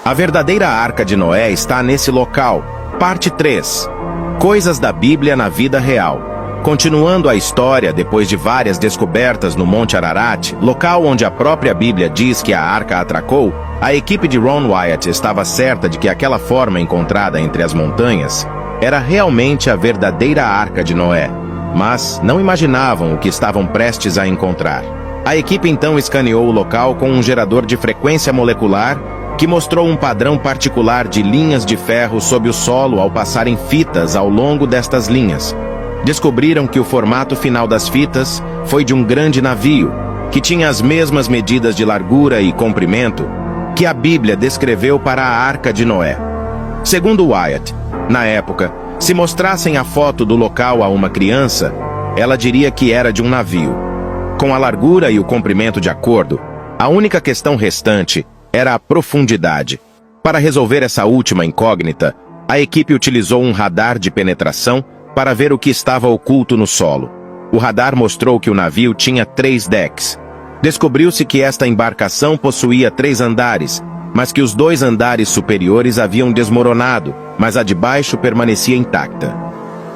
A verdadeira Arca de Noé está nesse local. Parte 3. Coisas da Bíblia na vida real. Continuando a história, depois de várias descobertas no Monte Ararat, local onde a própria Bíblia diz que a arca atracou, a equipe de Ron Wyatt estava certa de que aquela forma encontrada entre as montanhas era realmente a verdadeira Arca de Noé, mas não imaginavam o que estavam prestes a encontrar. A equipe então escaneou o local com um gerador de frequência molecular que mostrou um padrão particular de linhas de ferro sob o solo ao passarem fitas ao longo destas linhas. Descobriram que o formato final das fitas foi de um grande navio, que tinha as mesmas medidas de largura e comprimento que a Bíblia descreveu para a Arca de Noé. Segundo Wyatt, na época, se mostrassem a foto do local a uma criança, ela diria que era de um navio. Com a largura e o comprimento de acordo, a única questão restante era a profundidade. Para resolver essa última incógnita, a equipe utilizou um radar de penetração para ver o que estava oculto no solo. O radar mostrou que o navio tinha 3 decks. Descobriu-se que esta embarcação possuía 3 andares, mas que os 2 andares superiores haviam desmoronado, mas a de baixo permanecia intacta.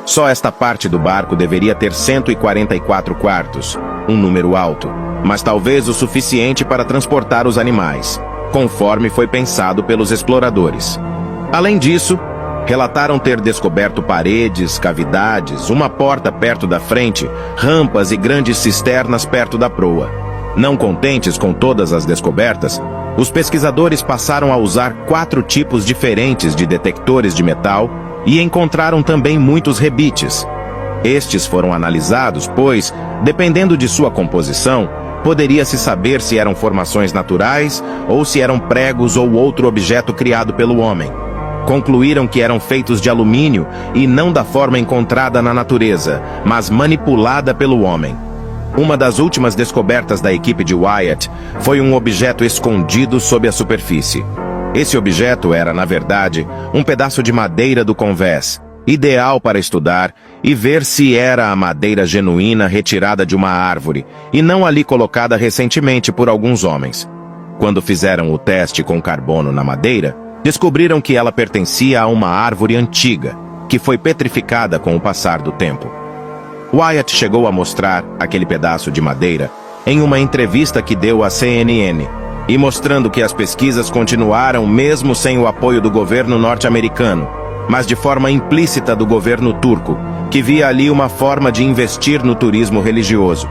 Só esta parte do barco deveria ter 144 quartos, um número alto, mas talvez o suficiente para transportar os animais, conforme foi pensado pelos exploradores. Além disso, relataram ter descoberto paredes, cavidades, uma porta perto da frente, rampas e grandes cisternas perto da proa. Não contentes com todas as descobertas, os pesquisadores passaram a usar 4 tipos diferentes de detectores de metal e encontraram também muitos rebites. Estes foram analisados, pois, dependendo de sua composição, poderia-se saber se eram formações naturais ou se eram pregos ou outro objeto criado pelo homem. Concluíram que eram feitos de alumínio e não da forma encontrada na natureza, mas manipulada pelo homem. Uma das últimas descobertas da equipe de Wyatt foi um objeto escondido sob a superfície. Esse objeto era, na verdade, um pedaço de madeira do convés, ideal para estudar e ver se era a madeira genuína retirada de uma árvore, e não ali colocada recentemente por alguns homens. Quando fizeram o teste com carbono na madeira, descobriram que ela pertencia a uma árvore antiga, que foi petrificada com o passar do tempo. Wyatt chegou a mostrar aquele pedaço de madeira em uma entrevista que deu à CNN, e mostrando que as pesquisas continuaram mesmo sem o apoio do governo norte-americano, mas de forma implícita do governo turco, que via ali uma forma de investir no turismo religioso.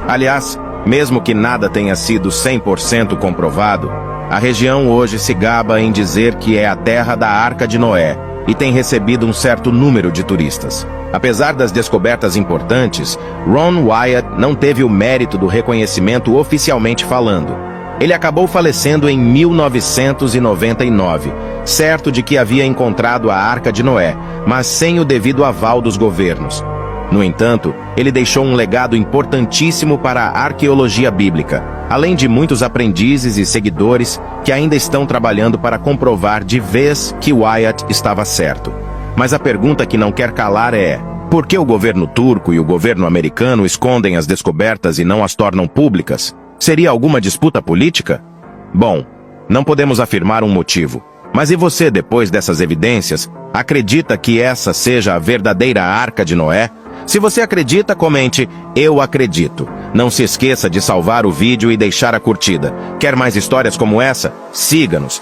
Aliás, mesmo que nada tenha sido 100% comprovado, a região hoje se gaba em dizer que é a terra da Arca de Noé e tem recebido um certo número de turistas. Apesar das descobertas importantes, Ron Wyatt não teve o mérito do reconhecimento oficialmente falando. Ele acabou falecendo em 1999, certo de que havia encontrado a Arca de Noé, mas sem o devido aval dos governos. No entanto, ele deixou um legado importantíssimo para a arqueologia bíblica, além de muitos aprendizes e seguidores que ainda estão trabalhando para comprovar de vez que Wyatt estava certo. Mas a pergunta que não quer calar é: por que o governo turco e o governo americano escondem as descobertas e não as tornam públicas? Seria alguma disputa política? Bom, não podemos afirmar um motivo. Mas e você, depois dessas evidências, acredita que essa seja a verdadeira Arca de Noé? Se você acredita, comente "Eu acredito". Não se esqueça de salvar o vídeo e deixar a curtida. Quer mais histórias como essa? Siga-nos!